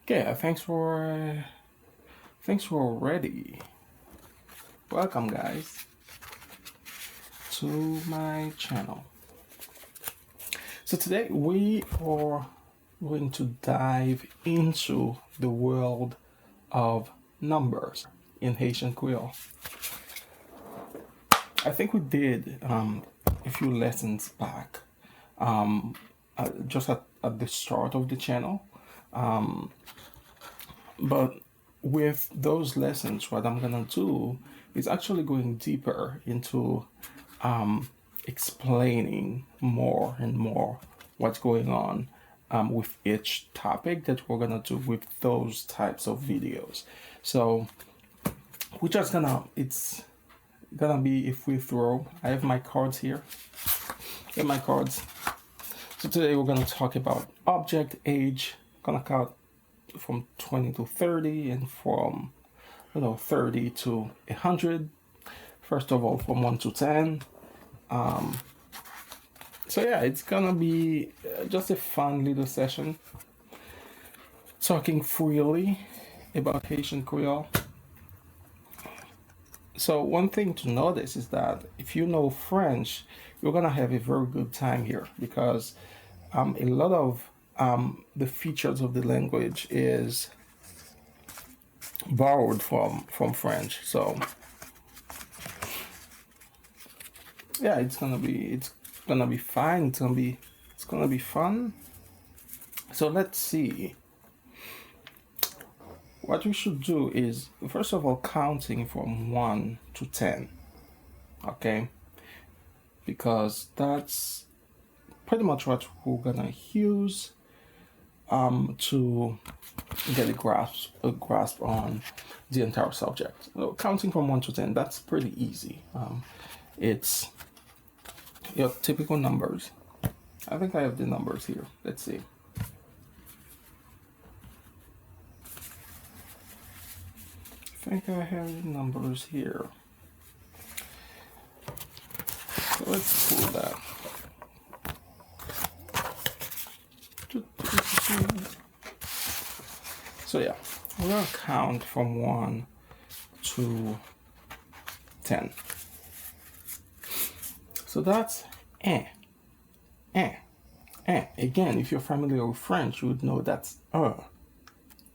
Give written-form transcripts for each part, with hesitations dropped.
Okay, thanks for ready. Welcome guys to my channel. So today we are going to dive into the world of numbers in Haitian Creole. I think we did a few lessons back, just at the start of the channel. But with those lessons, what I'm gonna do is actually going deeper into explaining more and more what's going on with each topic that we're gonna do with those types of videos. So we're just gonna, it's gonna be a free throw. I have my cards here. Get my cards. So today we're gonna talk about object, age, gonna count from 20 to 30 and from 30 to 100. First of all, from 1 to 10. So yeah, it's gonna be just a fun little session talking freely about Haitian Creole. So one thing to notice is that if you know French, you're gonna have a very good time here because a lot of the features of the language is borrowed from French. So yeah, it's gonna be fine. It's gonna be fun. So let's see. What we should do is first of all counting from 1 to 10. Okay, because that's pretty much what we're gonna use to get a grasp on the entire subject. So counting from 1 to 10, that's pretty easy. It's your typical numbers. I think I have the numbers here. Let's see. I think I have the numbers here. So let's pull that. So yeah, we're gonna count from 1 to 10. So that's eh. Again, if you're familiar with French, you would know that's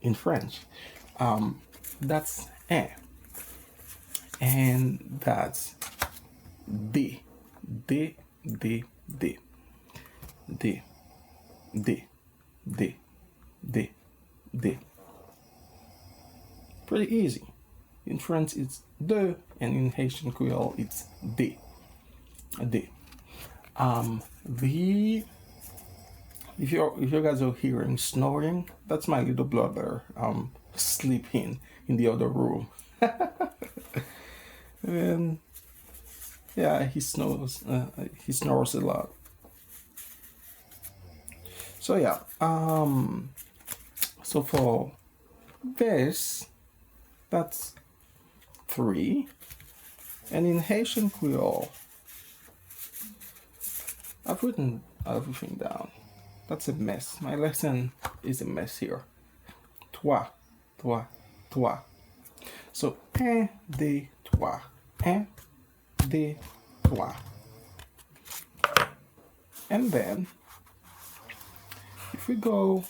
in French. That's eh. And that's D. D. D. D. D. D. D. D. D. Pretty easy. In French it's de, and in Haitian Creole it's D. D. If you guys are hearing snoring, that's my little brother sleeping in the other room. And yeah, he snores a lot. So yeah, so for this, that's 3. And in Haitian Creole, I've written everything down. That's a mess. My lesson is a mess here. Trois. So, un, deux, trois. Un, deux, trois. And then, if we go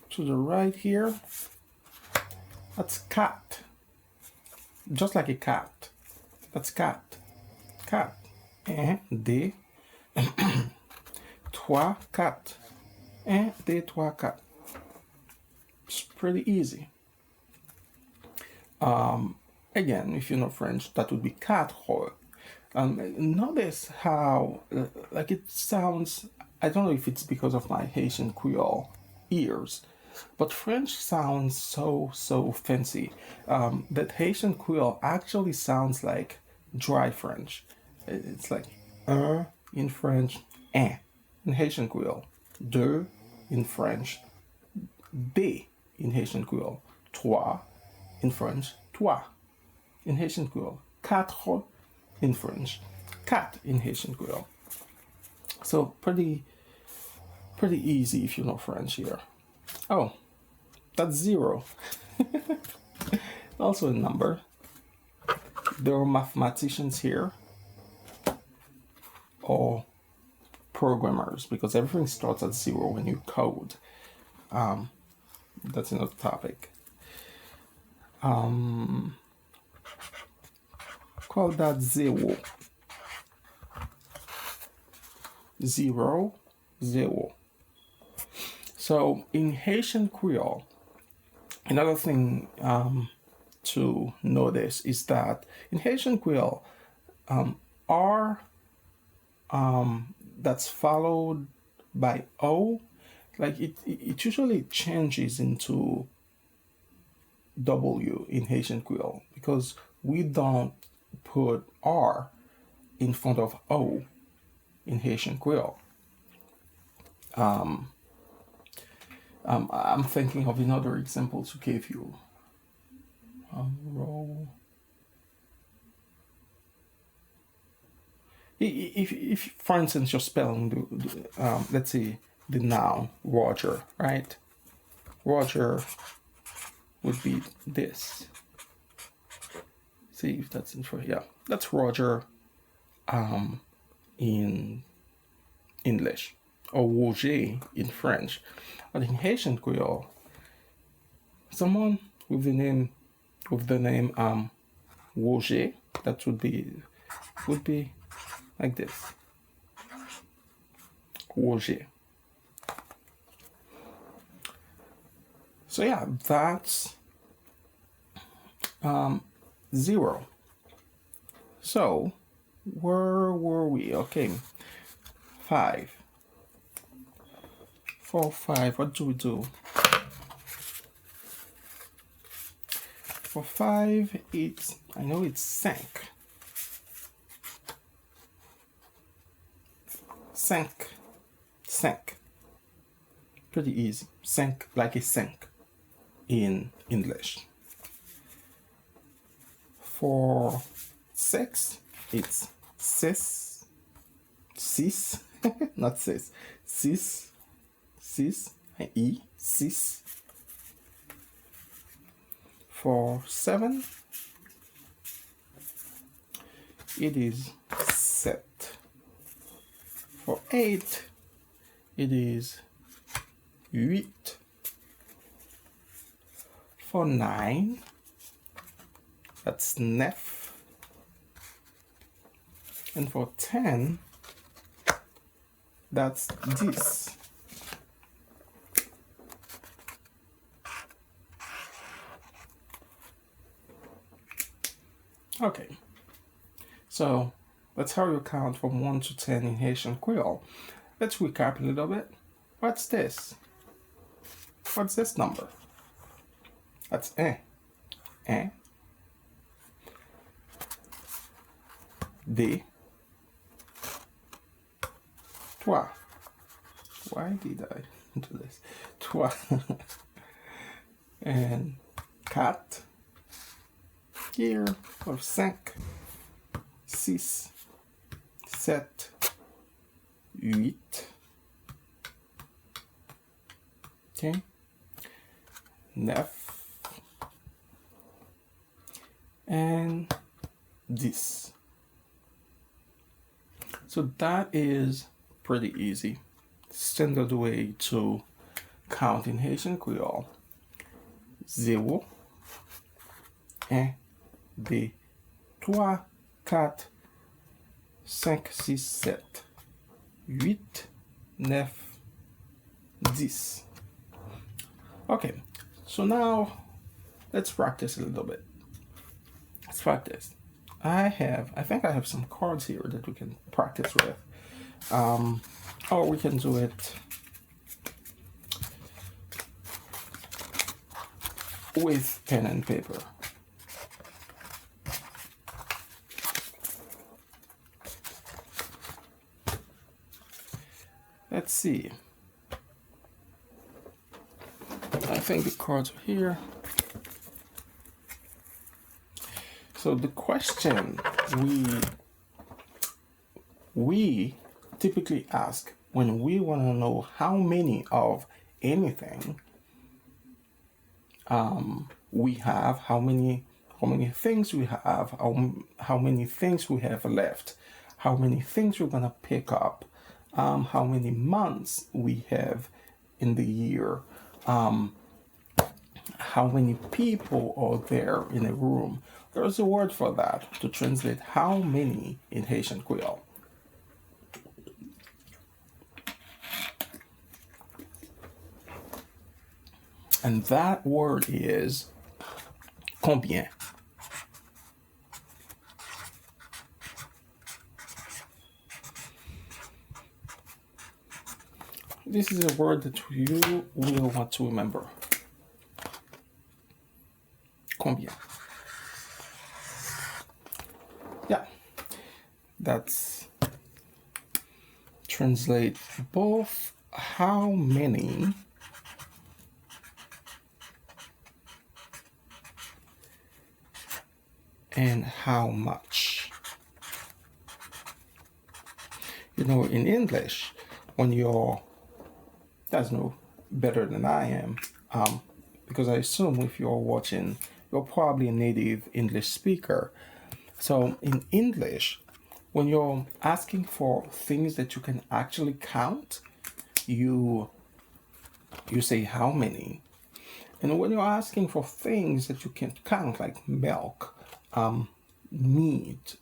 to the right here, that's cat. Just like a cat. That's cat. Cat. Un, deux, trois, quatre. Un, deux, trois, quatre. It's pretty easy. Again, if you know French, that would be quatre. Notice how, like it sounds, I don't know if it's because of my Haitian Creole ears, but French sounds so fancy that Haitian Creole actually sounds like dry French. It's like in French, un in Haitian Creole, deux in French, des in Haitian Creole, trois in French, trois in Haitian Creole, quatre in French, cat in Haitian Creole. So pretty easy if you know French here. Oh, That's 0. Also a number. There are mathematicians here or programmers, because everything starts at 0 when you code. That's another topic. Call that 0. 0, 0. So in Haitian Creole, another thing to notice is that in Haitian Creole, R that's followed by O, like it usually changes into W in Haitian Creole, because we don't put R in front of O in Haitian Creole. I'm thinking of another example to give you. Roll. If, for instance, you're spelling let's say the noun Roger, right? Roger would be this. See if that's in front. Yeah, that's Roger in English, or Roger in French. But in Haitian Creole, someone with the name Roger, that would be like this. Roger. So yeah, that's 0. So where were we? Okay, 5. For 5, what do we do? For 5, I know it's 5. 5. Pretty easy. 5, like a sink in English. For 6, it's 6. 6. Not 6. 6. 6. E. 6. For 7, it is 7. For 8, it is 8. For 9, that's 9. And for 10, that's 10. Okay, so that's how you count from 1 to 10 in Haitian Creole. Let's recap a little bit. What's this? What's this number? That's un. Un. Deux. Trois. Why did I do this? Trois. And quatre. Here, or 5, 6, 7, 8. Okay. 9. And 10. So that is pretty easy. Standard way to count in Haitian Creole. 0, 1, 2, 3, 4, 5, 6, 7, 8, 9, 10. Okay, so now let's practice a little bit. Let's practice. I think I have some cards here that we can practice with. Or we can do it with pen and paper. Let's see. I think the cards are here. So the question we typically ask when we want to know how many of anything we have, how many things we have, how many things we have left, how many things we're gonna pick up, how many months we have in the year, how many people are there in a room. There's a word for that to translate how many in Haitian Creole. And that word is combien. This is a word that you will want to remember. Combien. Yeah, that's translate both how many and how much. You know, in English, when you're, that's no better than I am, because I assume if you're watching, you're probably a native English speaker. So in English, when you're asking for things that you can actually count, you say how many. And when you're asking for things that you can't count, like milk, meat,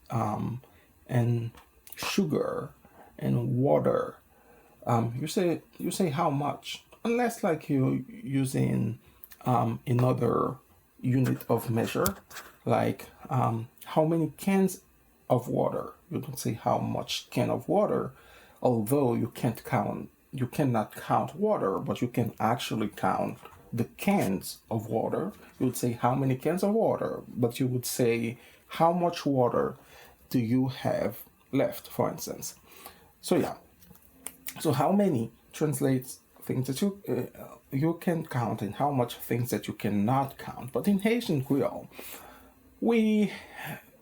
and sugar and water, you say how much, unless like you're using another unit of measure, like how many cans of water. You don't say how much can of water, although you cannot count water, but you can actually count the cans of water. You would say how many cans of water, but you would say how much water do you have left, for instance. So yeah, so how many translates things that you can count and how much things that you cannot count. But in Haitian Creole, we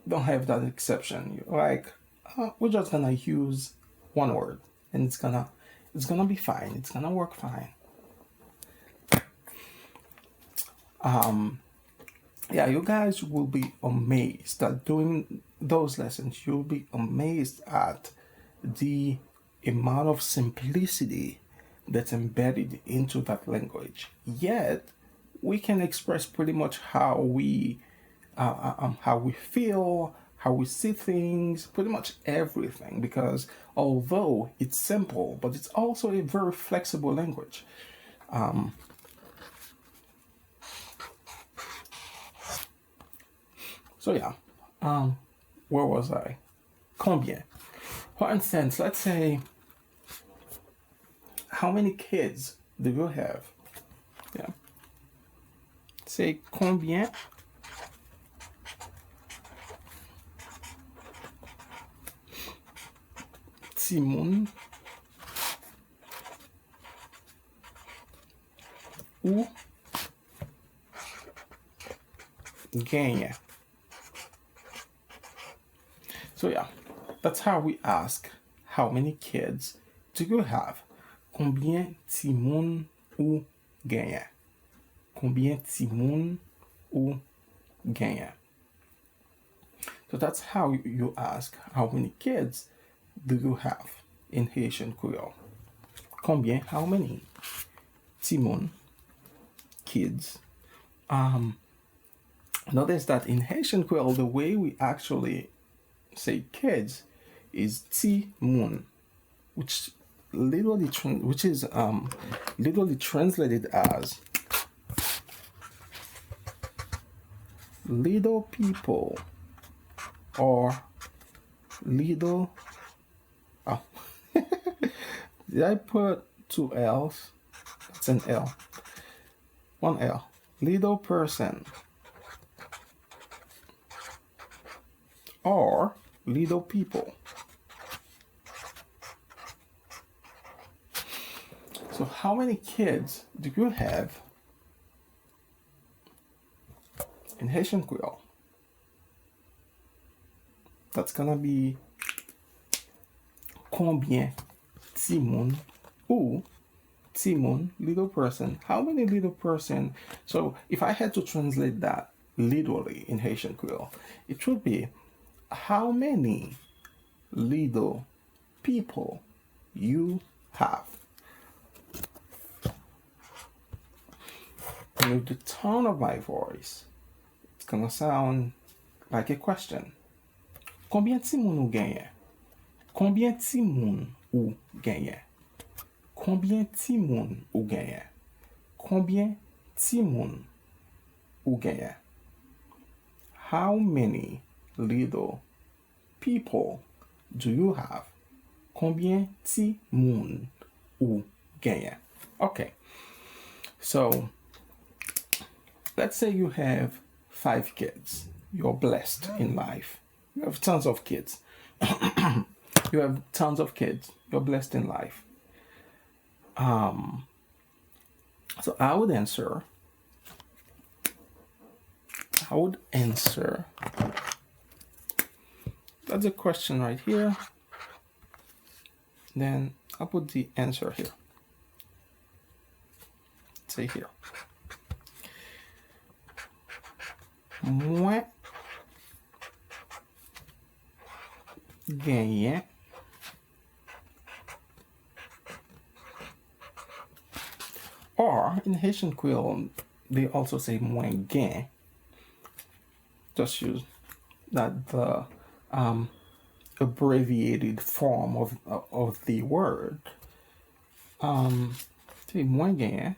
don't have that exception. Like we're just gonna use one word, and it's gonna be fine. It's gonna work fine. Yeah, you guys will be amazed at doing those lessons. You'll be amazed at the amount of simplicity that's embedded into that language. Yet, we can express pretty much how we feel, how we see things, pretty much everything. Because although it's simple, but it's also a very flexible language. So yeah, where was I? Combien. For instance, let's say, how many kids do you have? Yeah. Say combien Timon ou gagne. So yeah, that's how we ask how many kids do you have? Combien Timon ou gagne? Combien Timon ou gagne? So that's how you ask how many kids do you have in Haitian Creole. Combien, how many? Timon, kids. Notice that in Haitian Creole, the way we actually say kids is Timon, which is literally translated as little people or little. Oh, did I put two L's? That's an L. One L. Little person or little people. So how many kids do you have in Haitian Creole? That's gonna be combien Timon ou Timon, little person. How many little person? So if I had to translate that literally in Haitian Creole, it would be how many little people you have. And with the tone of my voice, it's gonna sound like a question. Combien de moun ou genye? Combien de moun ou genye? Combien de moun ou genye? Combien de moun ou genye? How many little people do you have? Combien de moun ou genye? Okay. So, let's say you have 5 kids. You're blessed in life. You have tons of kids. You have tons of kids. You're blessed in life. So I would answer. That's a question right here. Then I'll put the answer here. Say here. Moi gagné or in Haitian Creole they also say moins gain. Just use that the abbreviated form of the word. Say moins gain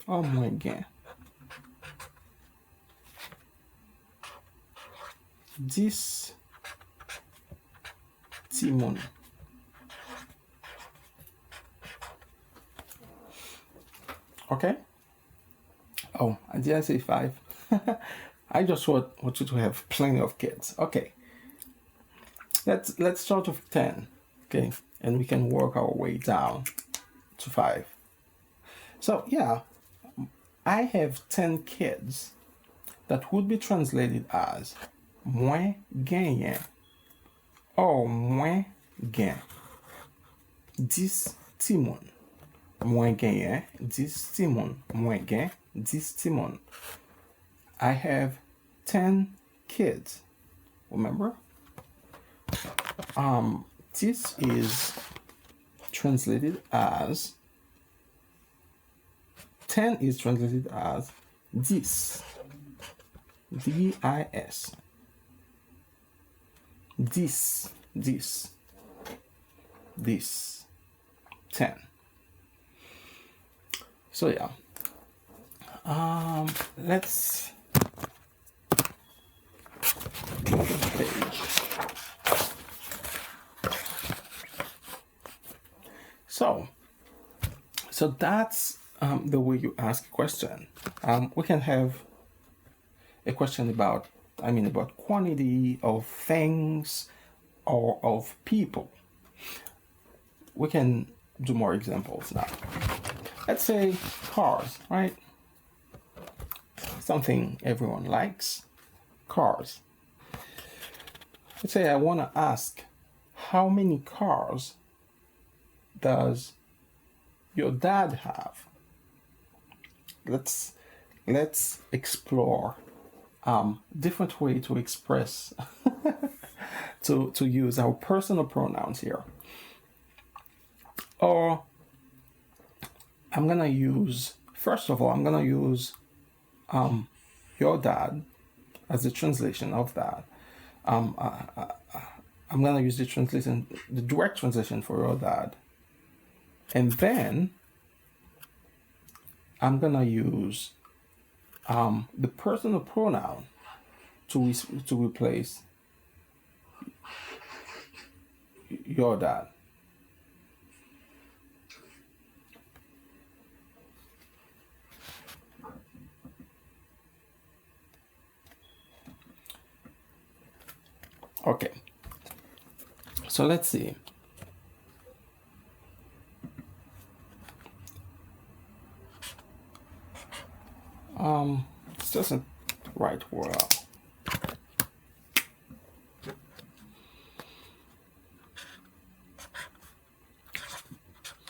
or moins gain. 10 timon. Okay? Oh, I didn't say 5. I just want you to have plenty of kids. Okay. Let's start with 10. Okay? And we can work our way down to 5. So, yeah, I have 10 kids. That would be translated as moins gagnant or moins gain. 10 timon. Moins gagnant, 10 timon. Moins gain, 10 timon. I have 10 kids. Remember? This is translated as 10 is translated as 10. D-I-S. This. 10. So yeah. Let's go to the page. So that's the way you ask a question. We can have a question about quantity of things or of people. We can do more examples now. Let's say cars, right? Something everyone likes, cars. Let's say I want to ask, how many cars does your dad have? Let's explore different way to express to use our personal pronouns here. Or I'm gonna use your dad as the translation of that. I'm gonna use the direct translation for your dad, and then I'm gonna use the personal pronoun to replace your dad. Okay, so let's see. This doesn't write well.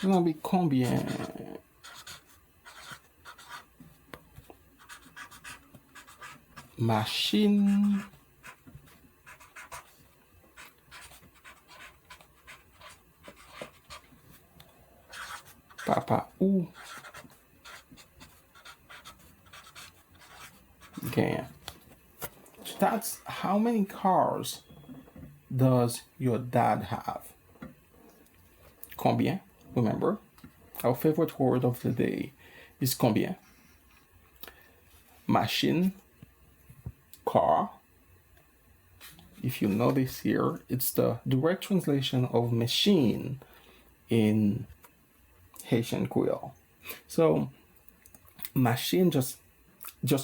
It's gonna be combien. Machine papa ou gain. So that's how many cars does your dad have? Combien? Remember, our favorite word of the day is combien. Machine, car. If you notice here, it's the direct translation of machine in Haitian Creole. So machine just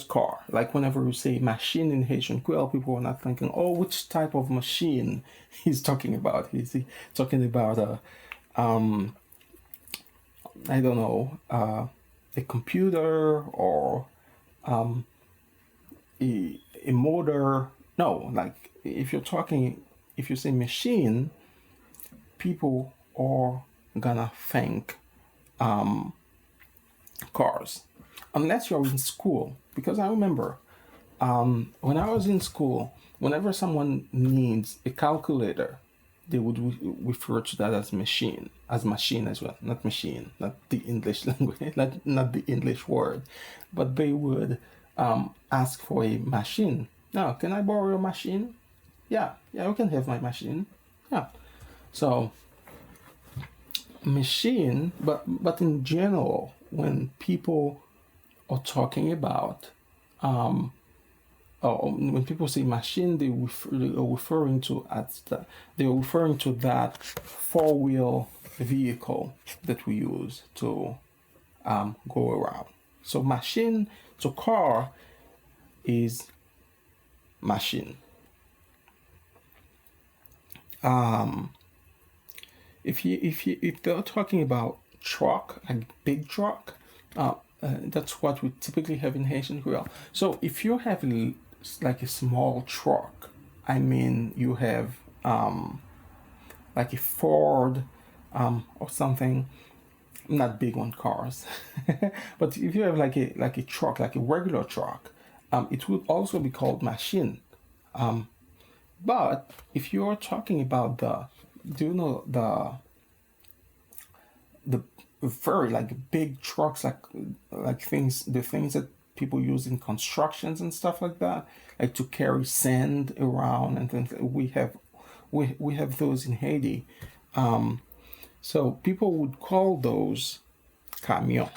car. Like whenever you say machine in Haitian Creole, people are not thinking, oh, which type of machine he's talking about. He's talking about I don't know, a computer or a motor. No, like if you say machine, people are gonna think cars, unless you're in school. Because I remember when I was in school, whenever someone needs a calculator, they would refer to that as machine as well, not machine, not the English language, not the English word, but they would ask for a machine. Now, can I borrow your machine? Yeah, you can have my machine. Yeah. So machine, but in general, when people are talking about when people say machine, they are referring to that four-wheel vehicle that we use to go around. So machine, so car is machine. If they're talking about truck, like big truck, that's what we typically have in Haitian Creole. So if you have like a small truck, I mean you have like a Ford or something, not big on cars, but if you have like a truck, like a regular truck, it would also be called machine. But if you're talking about the very like big trucks, like the things that people use in constructions and stuff like that, like to carry sand around and things, we have those in Haiti. So people would call those camion.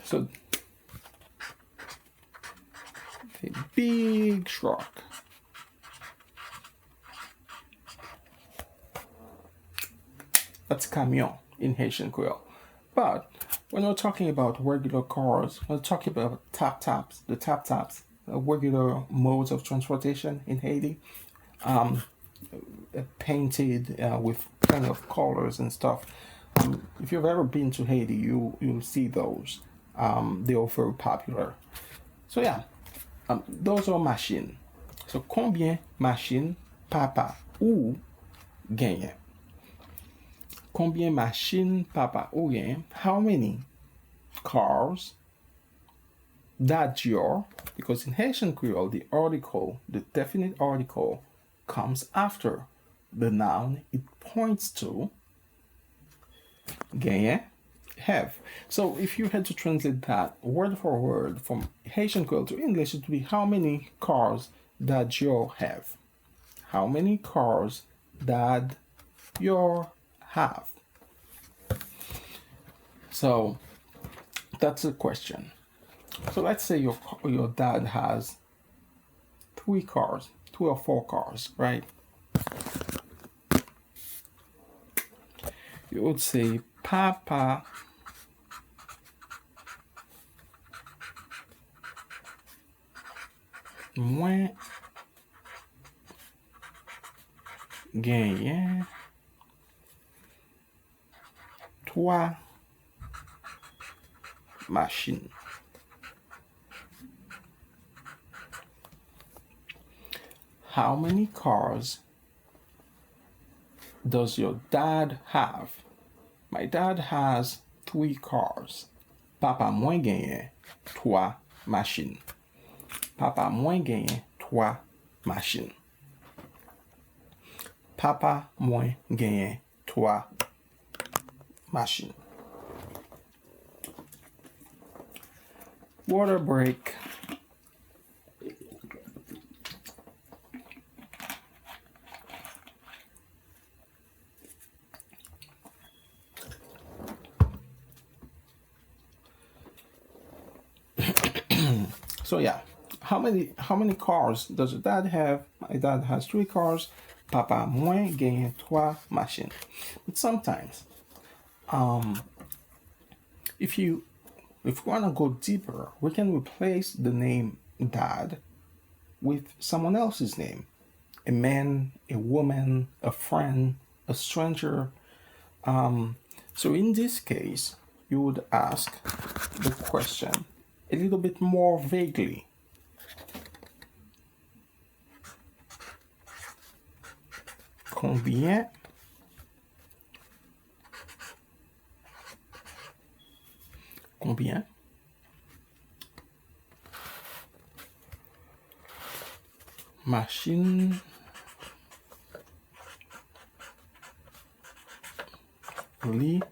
So a big truck. That's camion in Haitian Creole. But when we're talking about regular cars, we're talking about the tap taps, regular modes of transportation in Haiti, painted with plenty of colors and stuff. If you've ever been to Haiti, you'll see those. They are very popular. So yeah, those are machines. So combien machine papa ou gagne? Combien machine papa ou gagne? How many cars that your, because in Haitian Creole the definite article comes after the noun it points to. Gagne, have. So if you had to translate that word for word from Haitian Creole to English, it would be how many cars that you have? How many cars that you have? So that's the question. So let's say your dad has 3 or 4 cars, right? You would say papa moins gagne 3 machines. how many cars does your dad have? My dad has 3 cars. Papa mwen genyen 3 machines. Papa mwen genyen 3 machines. Papa mwen genyen 3 machines. Water break. So yeah, how many cars does your dad have? My dad has 3 cars. Papa mwen genyen 3 machines. But sometimes, if we want to go deeper, we can replace the name dad with someone else's name. A man, a woman, a friend, a stranger. So in this case, you would ask the question a little bit more vaguely. Combien machine li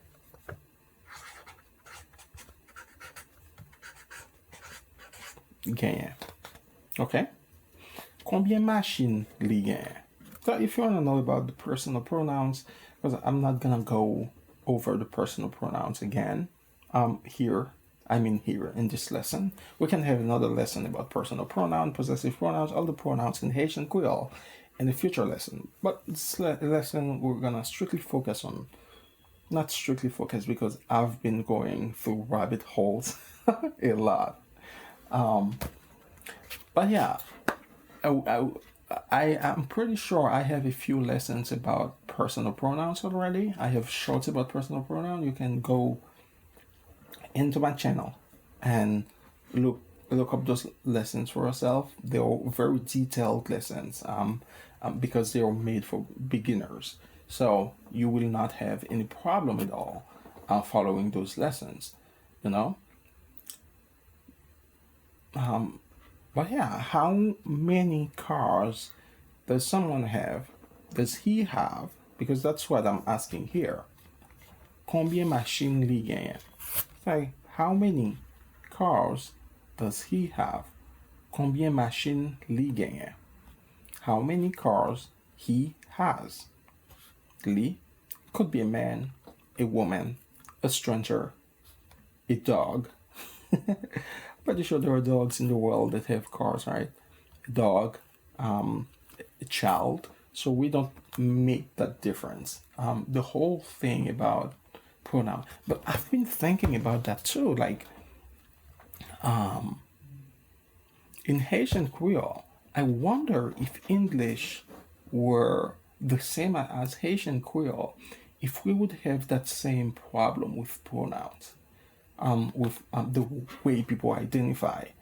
gagne? Okay? Combien machine li gagne? So if you want to know about the personal pronouns, because I'm not gonna go over the personal pronouns again here in this lesson. We can have another lesson about personal pronoun, possessive pronouns, all the pronouns in Haitian Creole in a future lesson. But this lesson we're gonna strictly focus on, not strictly focus because I've been going through rabbit holes a lot. But yeah, I'm pretty sure I have a few lessons about personal pronouns already. I have shorts about personal pronoun. You can go into my channel and look up those lessons for yourself. They're very detailed lessons because they are made for beginners. So you will not have any problem at all following those lessons, you know. But yeah, how many cars does someone have? Does he have? Because that's what I'm asking here. Combien machines li gagne? Like, how many cars does he have? Combien machines li gagne? How many cars he has? Li could be a man, a woman, a stranger, a dog. Pretty sure there are dogs in the world that have cars, right? A dog, a child. So we don't make that difference. The whole thing about pronoun. But I've been thinking about that too. Like, in Haitian Creole, I wonder if English were the same as Haitian Creole, if we would have that same problem with pronouns. With the way people identify.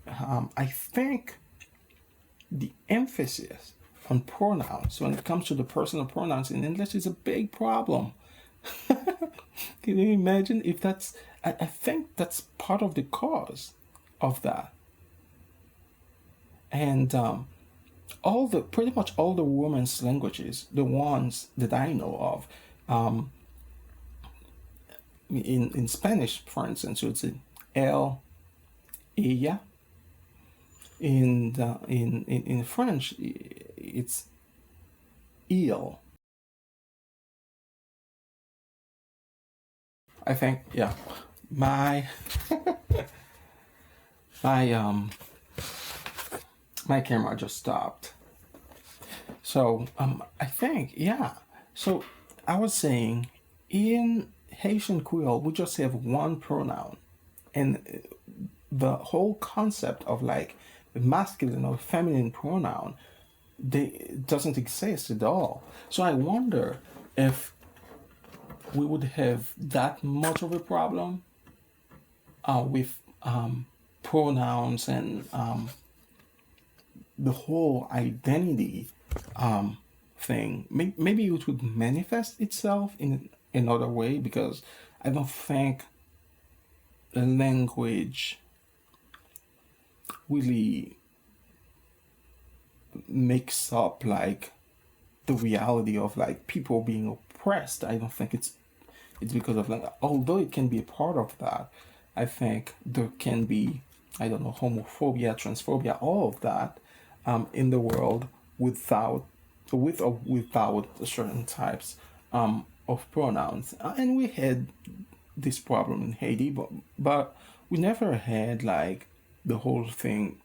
I think the emphasis on pronouns when it comes to the personal pronouns in English is a big problem. Can you imagine if that's, I think that's part of the cause of that. And pretty much all the women's languages, the ones that I know of, in Spanish, for instance, it's el, ella. In French, it's il. I think, yeah. My my camera just stopped. So I think, yeah. So I was saying, in Haitian Creole, we just have one pronoun, and the whole concept of like masculine or feminine pronoun, doesn't exist at all. So I wonder if we would have that much of a problem with pronouns and the whole identity thing, maybe it would manifest itself in another way, because I don't think the language really makes up like the reality of like people being oppressed. I don't think it's because of language, although it can be a part of that. I think there can be, I don't know, homophobia, transphobia, all of that in the world with or without certain types of pronouns. And we had this problem in Haiti, but we never had like the whole thing.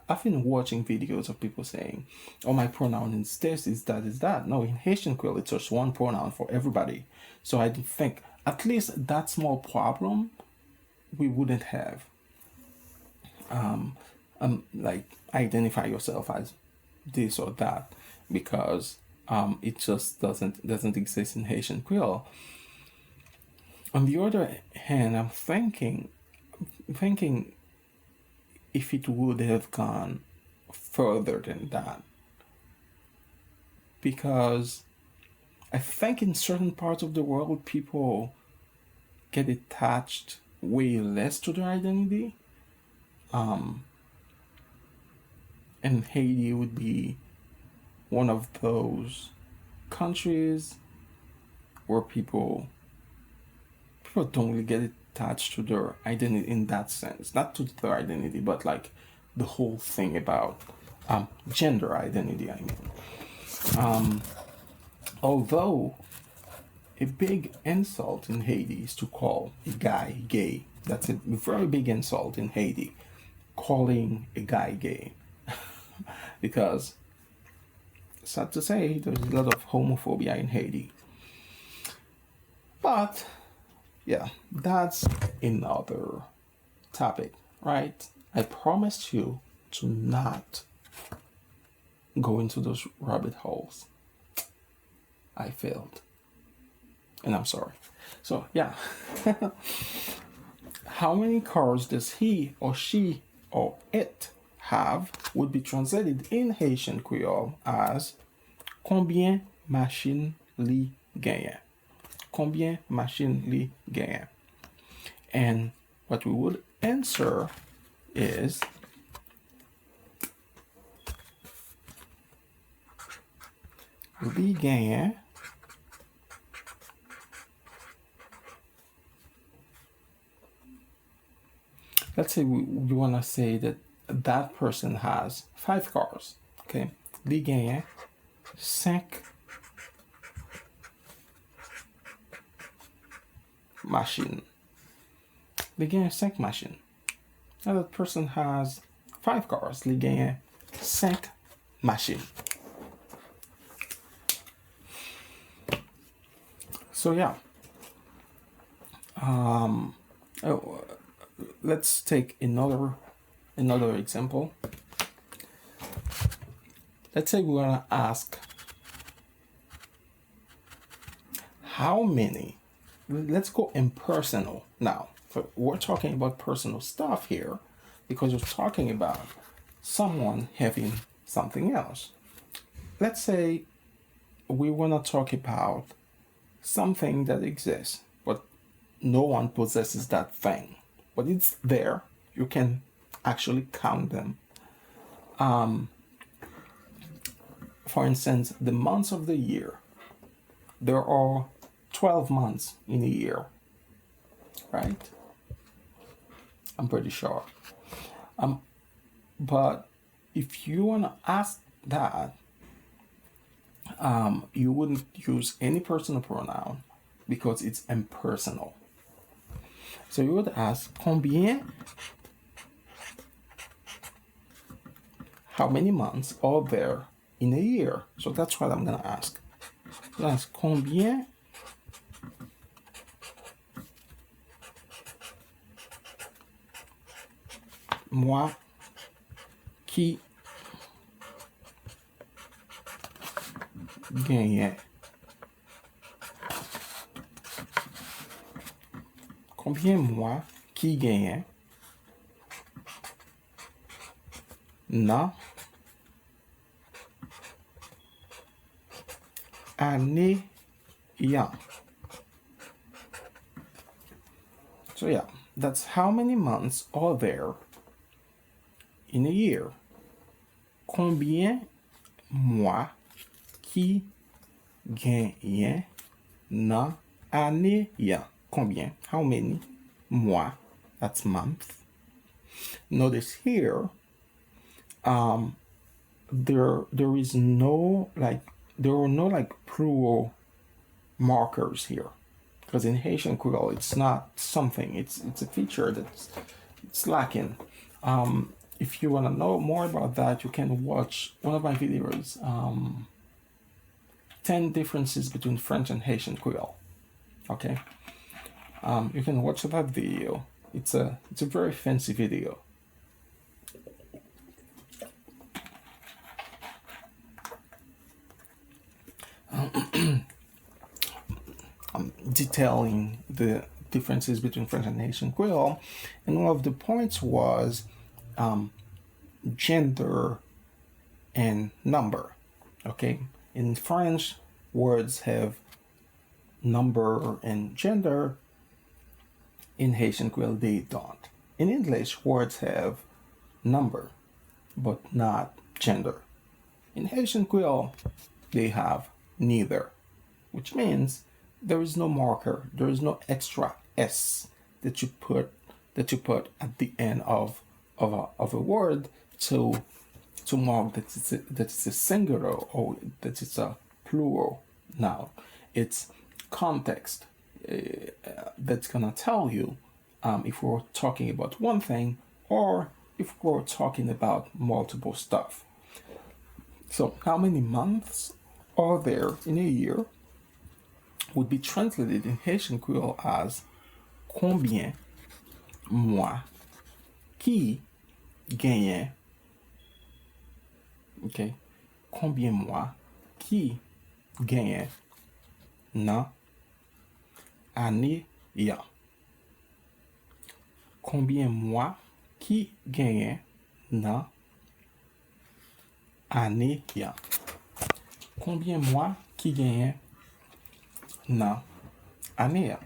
I've been watching videos of people saying, "Oh, my pronoun is this, is that, is that." No, in Haitian Creole, it's just one pronoun for everybody. So I think at least that small problem we wouldn't have. Like identify yourself as this or that, because it just doesn't exist in Haitian Creole. On the other hand, I'm thinking if it would have gone further than that, because I think in certain parts of the world people get attached way less to their identity. And Haiti would be one of those countries where people don't really get attached to their identity in that sense, not to their identity, but like the whole thing about gender identity. I mean, although a big insult in Haiti is to call a guy gay. That's a very big insult in Haiti, calling a guy gay. Because, sad to say, there's a lot of homophobia in Haiti. But, yeah, that's another topic, right? I promised you to not go into those rabbit holes. I failed. And I'm sorry. So, yeah. How many cars does he or she or it have would be translated in Haitian Creole as combien machines li gagne? Combien machines li gagne? And what we would answer is li gagne let's say we want to say that person has 5 cars. Okay, li gagne 5 machines. Li gagne 5 machines. Now that person has 5 cars. Li gagne 5 machines. So yeah. Let's take another example. Let's say we want to ask how many. Let's go impersonal now. So we're talking about personal stuff here because we're talking about someone having something else. Let's say we want to talk about something that exists, but no one possesses that thing. But it's there. You can actually count them. For instance, the months of the year. There are 12 months in a year, right? I'm pretty sure. But if you want to ask that, you wouldn't use any personal pronoun because it's impersonal. So you would ask combien, how many months are there in a year? So that's what I'm going to ask. So ask combien mois qui gagne. Combien mois qui gagne na année ya. So yeah, that's how many months are there in a year. Combien mois qui gagnent na année ya? Combien? How many? Mois. That's month. Notice here, there is no there are no plural markers here, because in Haitian Creole it's not something. It's a feature it's lacking. If you want to know more about that, you can watch one of my videos, 10 differences between French and Haitian Creole. Okay, you can watch that video. It's a very fancy video. Detailing the differences between French and Haitian Creole, and one of the points was gender and number. Okay, in French, words have number and gender. In Haitian Creole, they don't. In English, words have number, but not gender. In Haitian Creole, they have neither, which means there is no marker, there is no extra s that you put at the end of a word to mark that it's a singular or that it's a plural noun. It's context that's gonna tell you if we're talking about one thing or if we're talking about multiple stuff. So how many months are there in a year would be translated in Haitian Creole as combien mois qui gagnent. Okay, combien mois qui gagnent na année ya. Combien mois qui gagnent na année ya. Combien mois qui gagnent na année ya.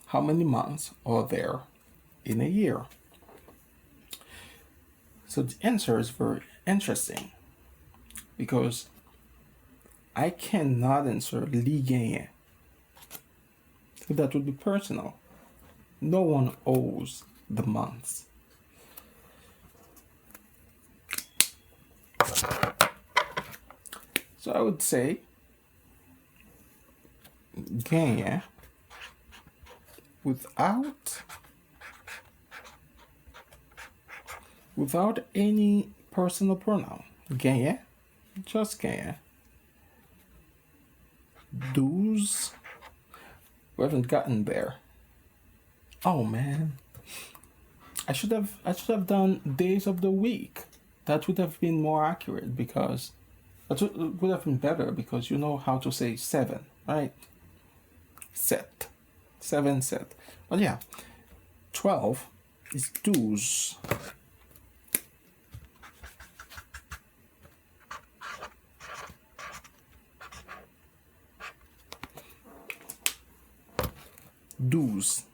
How many months are there in a year? So the answer is very interesting because I cannot answer li gagne. That would be personal. No one owes the months. So I would say gagne without any personal pronoun. Gagne, just gagne. 12. We haven't gotten there. Oh man. I should have done days of the week. That would have been more accurate because that would have been better because you know how to say 7, right? Set. 7 set. But yeah, 12 is 12.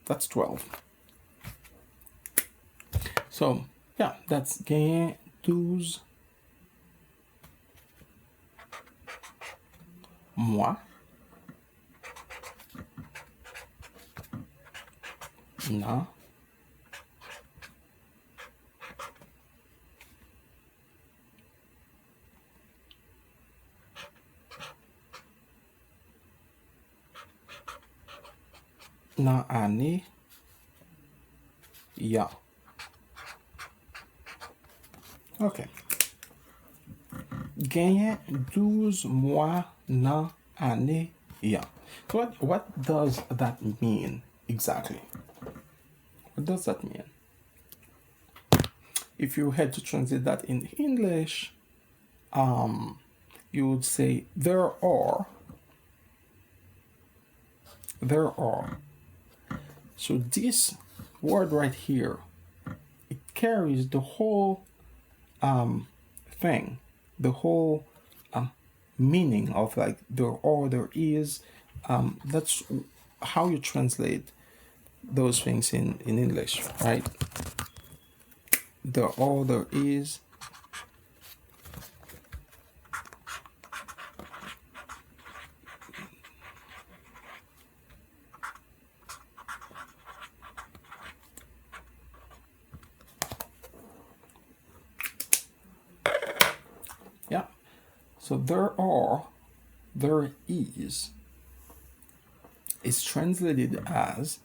That's 12. So yeah, that's gagne 12 mois na année ya. Okay. Gagne 12 mois na année ya. So what does that mean exactly? What does that mean? If you had to translate that in English, you would say there are. So this word right here, it carries the whole thing, the whole meaning of like there or there is. That's how you translate those things in English, right? There or there is. Yeah. So there are, there is translated as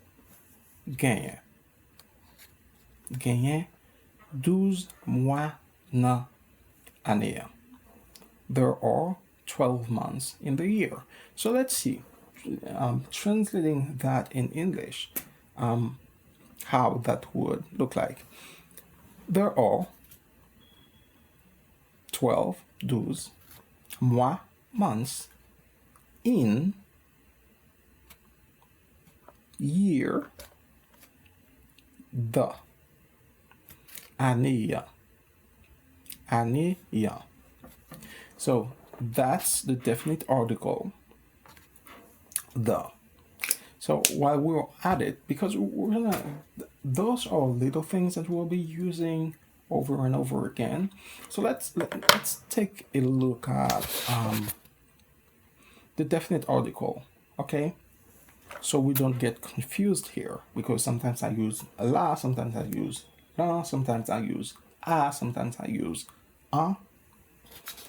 gagné. Gagné 12 mois na année. There are 12 months in the year. So let's see, translating that in English, how that would look like. There are 12, 12 mois, months in year, the année. So that's the definite article, the. So while we're at it, because we're gonna, those are little things that we'll be using over and over again. So let's take a look at the definite article, okay? So we don't get confused here, because sometimes I use la, sometimes I use la, sometimes I use a, sometimes I use a.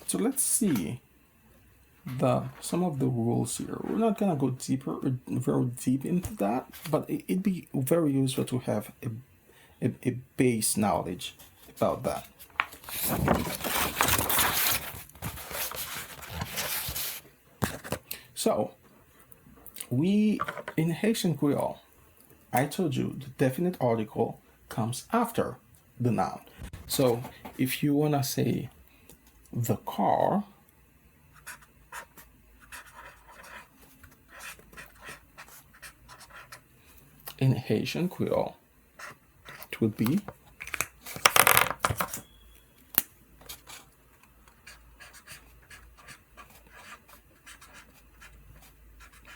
So let's see some of the rules here. We're not gonna go deeper or very deep into that, but it'd be very useful to have a base knowledge about that. So we, in Haitian Creole, I told you the definite article comes after the noun. So if you wanna say the car, in Haitian Creole, it would be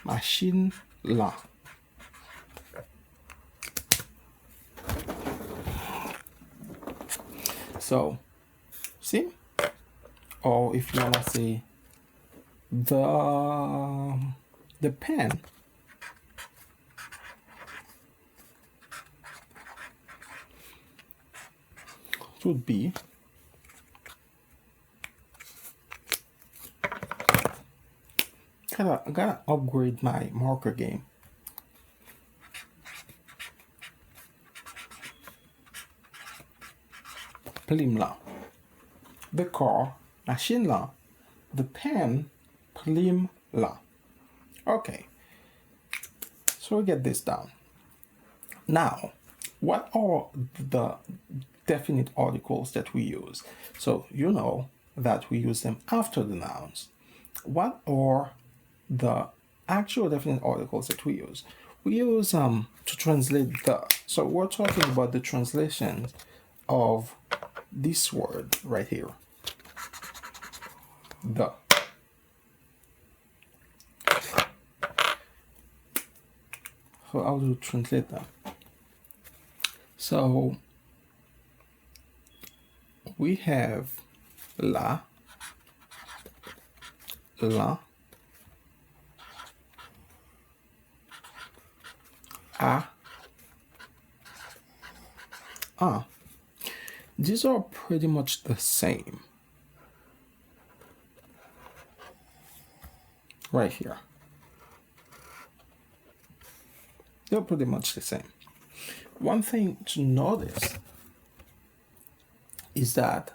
machine la. So, see? Or if you wanna say the pen, it would be I gotta upgrade my marker game. Plume la. The car, machine la. The pen, plume la. Okay. So we get this down. Now, what are the definite articles that we use? So you know that we use them after the nouns. What are the actual definite articles that we use? We use to translate the. So we're talking about the translation of this word right here, the. So how do you translate that? So we have la, a. These are pretty much the same right here. They're pretty much the same. One thing to notice is that